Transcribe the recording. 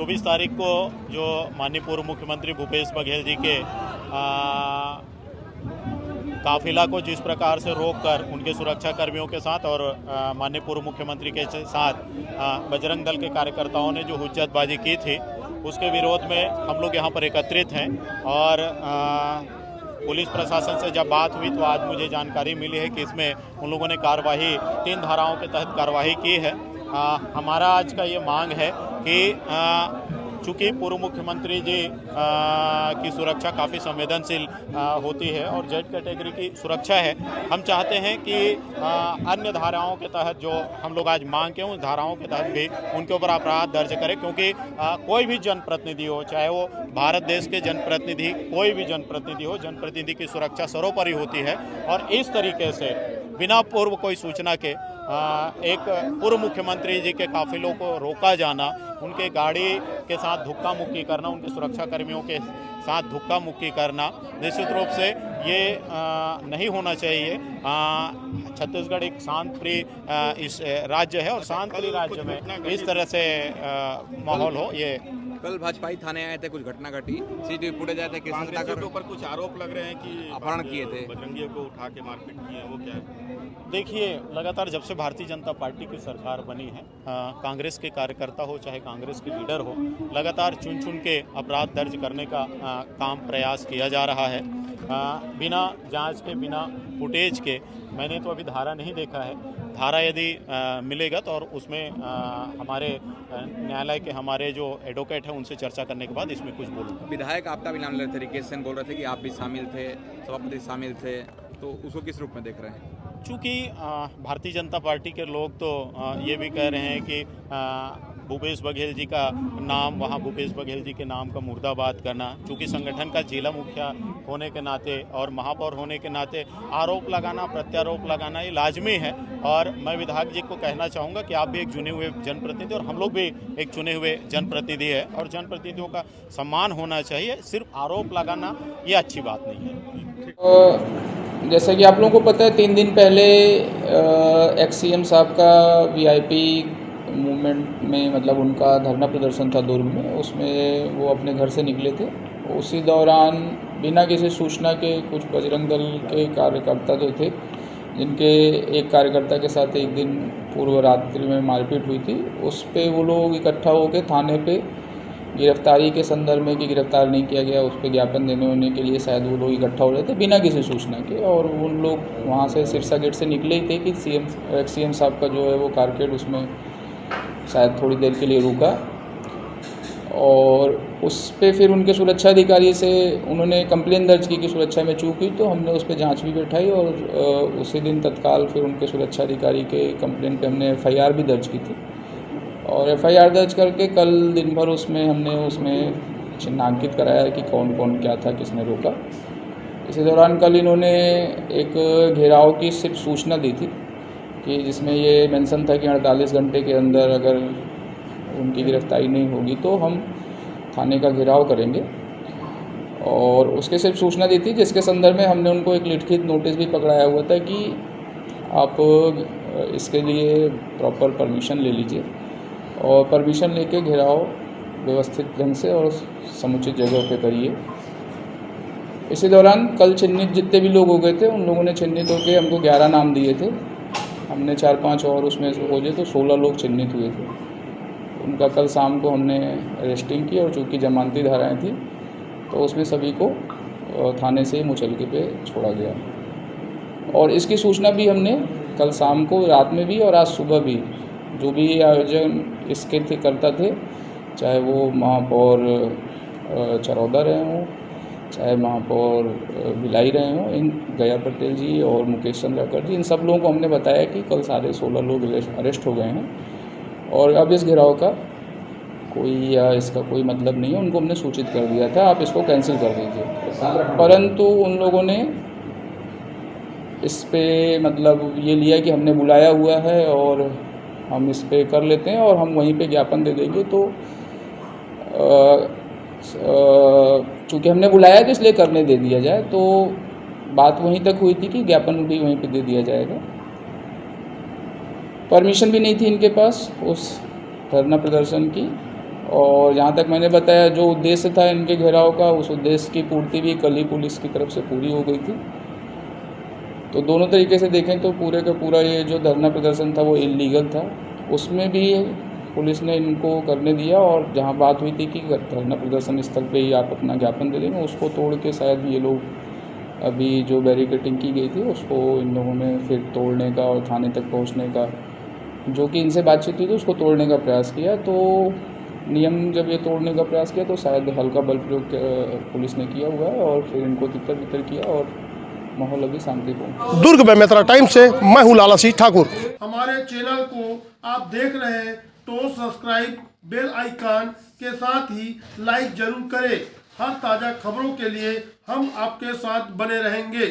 24 तारीख को जो माननीय पूर्व मुख्यमंत्री भूपेश बघेल जी के काफिला को जिस प्रकार से रोककर उनके सुरक्षा कर्मियों के साथ और माननीय पूर्व मुख्यमंत्री के साथ बजरंग दल के कार्यकर्ताओं ने जो हुज्जतबाजी की थी, उसके विरोध में हम लोग यहाँ पर एकत्रित हैं। और पुलिस प्रशासन से जब बात हुई तो आज मुझे जानकारी मिली है कि इसमें उन लोगों ने कार्रवाई 3 धाराओं के तहत कार्रवाई की है। हमारा आज का ये मांग है कि चूँकि पूर्व मुख्यमंत्री जी की सुरक्षा काफ़ी संवेदनशील होती है और जेड कैटेगरी की सुरक्षा है, हम चाहते हैं कि अन्य धाराओं के तहत जो हम लोग आज मांग के उन धाराओं के तहत भी उनके ऊपर अपराध दर्ज करें, क्योंकि कोई भी जनप्रतिनिधि हो, चाहे वो भारत देश के जनप्रतिनिधि, कोई भी जनप्रतिनिधि हो, जनप्रतिनिधि की सुरक्षा सर्वोपरि होती है। और इस तरीके से बिना पूर्व कोई सूचना के एक पूर्व मुख्यमंत्री जी के काफिलों को रोका जाना, उनके गाड़ी के साथ धक्का मुक्की करना, उनके सुरक्षा कर्मियों के साथ धक्का मुक्की करना, निश्चित रूप से ये नहीं होना चाहिए। छत्तीसगढ़ एक शांत प्रिय इस राज्य है और शांत प्रिय राज्य में इस तरह से माहौल हो। ये कल भाजपाई थाने आए थे, कुछ घटना घटी, सीसीटीवी फुटेज आए थे, कांग्रेस के ऊपर कुछ आरोप लग रहे हैं कि अपहरण किए थे, बजरंगियों को उठा के मारपीट की है, वो क्या है? देखिए, लगातार जब से भारतीय जनता पार्टी की सरकार बनी है, कांग्रेस के कार्यकर्ता हो चाहे कांग्रेस के लीडर हो, लगातार चुन चुन के अपराध दर्ज करने का काम प्रयास किया जा रहा है, बिना जांच के, बिना फुटेज के। मैंने तो अभी धारा नहीं देखा है, धारा यदि मिलेगा तो और उसमें हमारे न्यायालय के हमारे जो एडवोकेट हैं उनसे चर्चा करने के बाद इसमें कुछ बोलूँगा। विधायक आपका भी नाम ले रहे थे, रिकेश सिंह बोल रहे थे कि आप भी शामिल थे, सभापति शामिल थे, तो उसको किस रूप में देख रहे हैं? चूँकि भारतीय जनता पार्टी के लोग तो ये भी कह रहे हैं कि भूपेश बघेल जी का नाम, वहाँ भूपेश बघेल जी के नाम का मुर्दाबाद करना, चूँकि संगठन का जिला मुखिया होने के नाते और महापौर होने के नाते आरोप लगाना, प्रत्यारोप लगाना ये लाजमी है। और मैं विधायक जी को कहना चाहूँगा कि आप भी एक चुने हुए जनप्रतिनिधि और हम लोग भी एक चुने हुए जनप्रतिनिधि है और जनप्रतिनिधियों का सम्मान होना चाहिए। सिर्फ आरोप लगाना ये अच्छी बात नहीं है। जैसा कि आप लोगों को पता है, 3 दिन पहले एक्स सीएम साहब का वीआईपी मूवमेंट में, मतलब उनका धरना प्रदर्शन था दुर्ग में, उसमें वो अपने घर से निकले थे। उसी दौरान बिना किसी सूचना के कुछ बजरंग दल के कार्यकर्ता जो थे, जिनके एक कार्यकर्ता के साथ एक दिन पूर्व रात्रि में मारपीट हुई थी, उस पर वो लोग इकट्ठा होकर थाने पे गिरफ्तारी के संदर्भ में कि गिरफ्तार नहीं किया गया, उस पर ज्ञापन देने होने के लिए शायद वो लोग इकट्ठा हो रहे थे बिना किसी सूचना के। और उन लोग वहाँ से सिरसा गेट से निकले ही थे कि सीएम साहब का जो है वो कारकेड उसमें शायद थोड़ी देर के लिए रुका, और उस पर फिर उनके सुरक्षा अधिकारी से उन्होंने कंप्लेन दर्ज की कि सुरक्षा में चूक हुई, तो हमने उस पर जाँच भी बैठाई और उसी दिन तत्काल फिर उनके सुरक्षा अधिकारी के कंप्लेन पर हमने FIR भी दर्ज की थी। और FIR दर्ज करके कल दिन भर उसमें चिन्हांकित कराया कि कौन कौन क्या था, किसने रोका। इसी दौरान कल इन्होंने एक घेराव की सिर्फ सूचना दी थी कि जिसमें ये मेंशन था कि 48 घंटे के अंदर अगर उनकी गिरफ्तारी नहीं होगी तो हम थाने का घेराव करेंगे, और उसके सिर्फ सूचना दी थी, जिसके संदर्भ में हमने उनको एक लिखित नोटिस भी पकड़ाया हुआ था कि आप इसके लिए प्रॉपर परमिशन ले लीजिए और परमिशन लेके घेराव व्यवस्थित ढंग से और समुचित जगह पे करिए। इसी दौरान कल चिन्हित जितने भी लोग हो गए थे, उन लोगों ने चिन्हित होकर हमको 11 नाम दिए थे। हमने 4-5 और उसमें से खोजे तो 16 लोग चिन्हित हुए थे। उनका कल शाम को हमने अरेस्टिंग की और चूँकि जमानती धाराएँ थी तो उसमें सभी को थाने से मुचलके पे छोड़ा गया। और इसकी सूचना भी हमने कल शाम को, रात में भी और आज सुबह भी, जो भी आयोजन इसके करता थे, चाहे वो महापौर चरौदा रहे हों, चाहे महापौर भिलाई रहे हों, इन गया पटेल जी और मुकेश चंद्राकर जी, इन सब लोगों को हमने बताया कि कल सारे 16 लोग अरेस्ट हो गए हैं और अब इस घेराव का या इसका कोई मतलब नहीं है। उनको हमने सूचित कर दिया था, आप इसको कैंसिल कर दीजिए। परंतु उन लोगों ने इस पे मतलब ये लिया कि हमने बुलाया हुआ है और हम इस पे कर लेते हैं और हम वहीं पे ज्ञापन दे देंगे। तो चूँकि हमने बुलाया तो इसलिए करने दे दिया जाए, तो बात वहीं तक हुई थी कि ज्ञापन भी वहीं पे दे दिया जाएगा। परमिशन भी नहीं थी इनके पास उस धरना प्रदर्शन की, और जहाँ तक मैंने बताया जो उद्देश्य था इनके घेराव का, उस उद्देश्य की पूर्ति भी कल ही पुलिस की तरफ से पूरी हो गई थी। तो दोनों तरीके से देखें तो पूरे का पूरा ये जो धरना प्रदर्शन था वो इल्लीगल था, उसमें भी पुलिस ने इनको करने दिया। और जहाँ बात हुई थी कि धरना प्रदर्शन स्थल पे ही आप अपना ज्ञापन दे देंगे, उसको तोड़ के शायद ये लोग अभी जो बैरिकेटिंग की गई थी उसको इन लोगों ने फिर तोड़ने का और थाने तक पहुंचने का, जो कि इनसे बातचीत हुई थी उसको तोड़ने का प्रयास किया। तो नियम जब ये तोड़ने का प्रयास किया तो शायद हल्का बल प्रयोग पुलिस ने किया हुआ है और फिर इनको तितर बितर किया और माहौल अभी शांतिपूर्ण। दुर्ग में मेट्रो टाइम से मैं हूँ लाला सिंह ठाकुर। हमारे चैनल को आप देख रहे हैं तो सब्सक्राइब, बेल आइकन के साथ ही लाइक जरूर करें। हर ताज़ा खबरों के लिए हम आपके साथ बने रहेंगे।